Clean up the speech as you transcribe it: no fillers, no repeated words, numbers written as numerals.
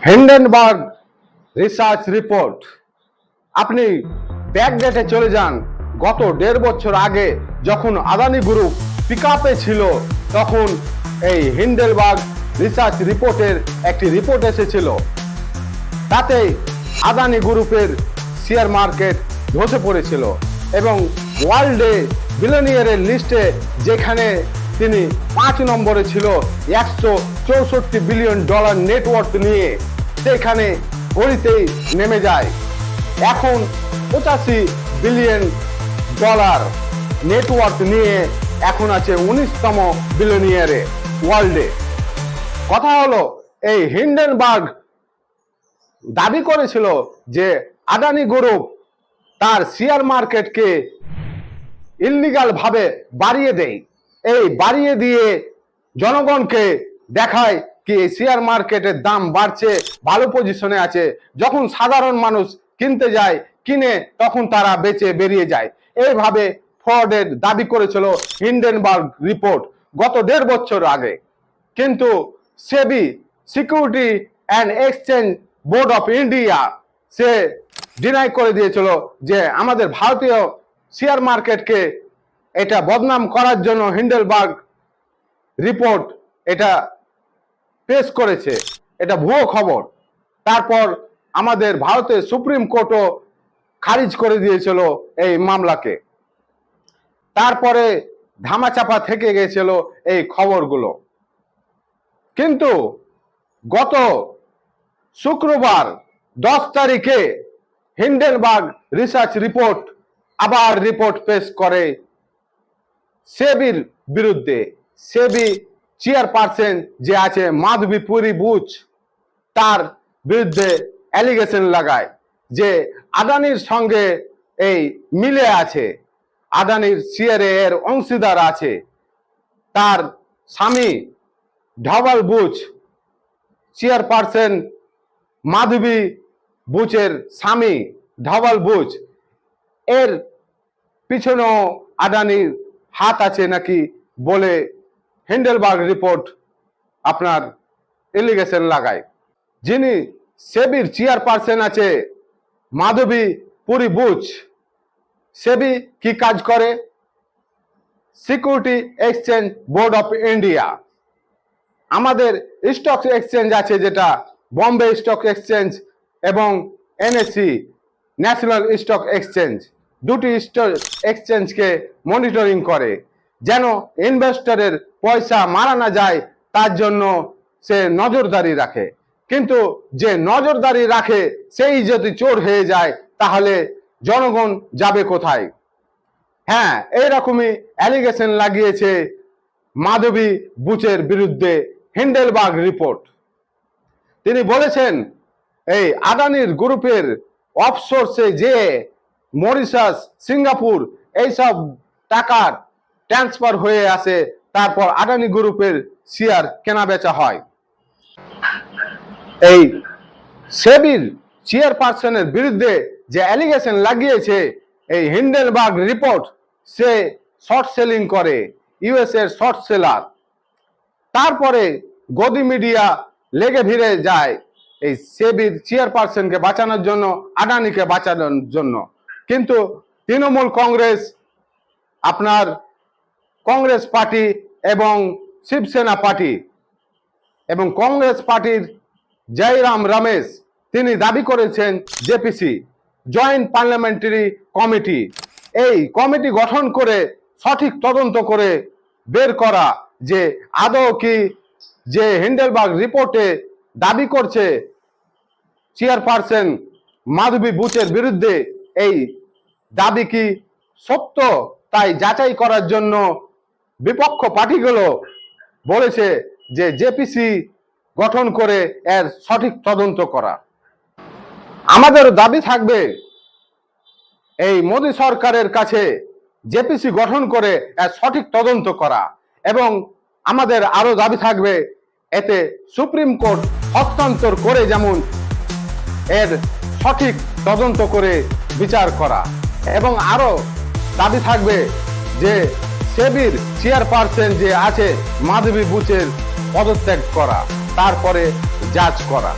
Hindenburg research report. আপনি ব্যাকডেটে চলে যান, গত 1.5 বছর আগে যখন আদানি গ্রুপ পিকআপে ছিল, তখন এই হিন্ডেনবার্গ রিসার্চ রিপোর্টের একটি রিপোর্ট এসেছিল। তাতে আদানি গ্রুপের শেয়ার মার্কেট ধসে পড়েছিল এবং ওয়ার্ল্ডে বিলিয়নিয়ারের লিস্টে যেখানে তিনি 5 নম্বরে ছিল $164 বিলিয়ন নেটওয়ার্থ নিয়ে, সেখানে গড়িতেই নেমে যায়। এখন 85 বিলিয়ন নেটওয়ার্থ নিয়ে এখন আছে 19তম বিলিয়নিয়ারে ওয়ার্ল্ডে। কথা হলো, এই হিন্ডেনবার্গ দাবি করেছিল যে আদানি গ্রুপ তার শেয়ার মার্কেটকে ইললিগাল ভাবে বাড়িয়ে দেয়। এই বাড়িয়ে দিয়ে জনগণকে দেখায় কি শেয়ার মার্কেটের দাম বাড়ছে, ভালো পজিশনে আছে। যখন সাধারণ মানুষ কিনতে যায়, কিনে তখন তারা বেচে বেরিয়ে যায়। এইভাবে ফ্রডের দাবি করেছিল হিন্ডেনবার্গ রিপোর্ট গত 1.5 বছর আগে। কিন্তু SEBI, security and exchange board of India, সে ডিনাই করে দিয়েছিল যে আমাদের ভারতীয় শেয়ার মার্কেটকে এটা বদনাম করার জন্য হিন্ডেনবার্গ রিপোর্ট এটা পেশ করেছে, এটা ভুয়ো খবর। তারপর আমাদের ভারতের সুপ্রিম কোর্টও খারিজ করে দিয়েছিল এই মামলাকে। তারপরে ধামাচাপা থেকে গেছিল এই খবরগুলো। কিন্তু গত শুক্রবার 10 তারিখে হিন্ডেনবার্গ রিসার্চ রিপোর্ট আবার রিপোর্ট পেশ করে সেবির বিরুদ্ধে। সেবি চেয়ারপারসন যে আছে মাধবী পুরী বুচ, তার বিরুদ্ধে অ্যালিগেশন লাগায় যে আদানির সঙ্গে এই মিলে আছে, আদানির শেয়ারে এর অংশীদার আছে। তার স্বামী ধবল বুচ, চেয়ারপারসন মাধবী বুচের স্বামী ধবল বুচ, এর পিছনেও আদানির হাত আছে নাকি বলে হিন্ডেনবার্গ রিপোর্ট আপনার এলিগেশন লাগায়। যিনি সেবির চেয়ারপারসন আছে মাধবী পুরী বুচ, সেবি কি কাজ করে? Security exchange board of India. আমাদের স্টক এক্সচেঞ্জ আছে যেটা বম্বে স্টক এক্সচেঞ্জ এবং এনএসসি ন্যাশনাল স্টক এক্সচেঞ্জ, দুটি স্টক এক্সচেঞ্জকে মনিটরিং করে যেন ইনভেস্টরের পয়সা মারা না যায়, তার জন্য সে নজরদারি রাখে। কিন্তু যে নজরদারি রাখে সেই যদি চোর হয়ে যায়, তাহলে জনগণ যাবে কোথায়? হ্যাঁ, এইরকমই অ্যালিগেশন লাগিয়েছে মাধবী বুচের বিরুদ্ধে হিন্ডেনবার্গ রিপোর্ট। তিনি বলেছেন এই আদানির গ্রুপের অফশোর্সে যে মরিশাস, সিঙ্গাপুর এইসব টাকার ট্রান্সফার হয়ে আসে, তারপর আদানি গ্রুপের শেয়ার কেনা বেচা হয়। এই সেবির চেয়ারপারসনের বিরুদ্ধে যে অ্যালিগেশন লাগিয়েছে এই হিন্ডেনবার্গ রিপোর্ট, সে শর্ট সেলিং করে, ইউএস এর শর্ট সেলার। তারপরে গদি মিডিয়া লেগে ভিড়ে যায় এই সেবির চেয়ারপারসনকে বাঁচানোর জন্য, আদানিকে বাঁচানোর জন্য। কিন্তু তৃণমূল কংগ্রেস, আপনার কংগ্রেস পার্টি এবং শিবসেনা পার্টি এবং কংগ্রেস পার্টির জয়রাম রমেশ, তিনি দাবি করেছেন জেপিসি, জয়েন্ট পার্লামেন্টারি কমিটি, এই কমিটি গঠন করে সঠিক তদন্ত করে বের করা যে আদৌ কি যে হিন্ডেনবার্গ রিপোর্টে দাবি করছে চেয়ারপারসন মাধবী বুচের বিরুদ্ধে, এই দাবি কি সত্য, তাই যাচাই করার জন্য বিপক্ষ পার্টিগুলো বলেছে যে জেপিসি গঠন করে এর সঠিক তদন্ত করা। আমাদের দাবি থাকবে এই মোদী সরকারের কাছে জেপিসি গঠন করে এর সঠিক তদন্ত করা, এবং আমাদের আরো দাবি থাকবে এতে সুপ্রিম কোর্ট হস্তান্তর করে যেমন এর সঠিক তদন্ত করে বিচার করা, এবং আরো দাবি থাকবে যে সেবির চেয়ারপারসন যে আছে মাধবী বুচের পদত্যাগ করা, তারপরে জাজ করা।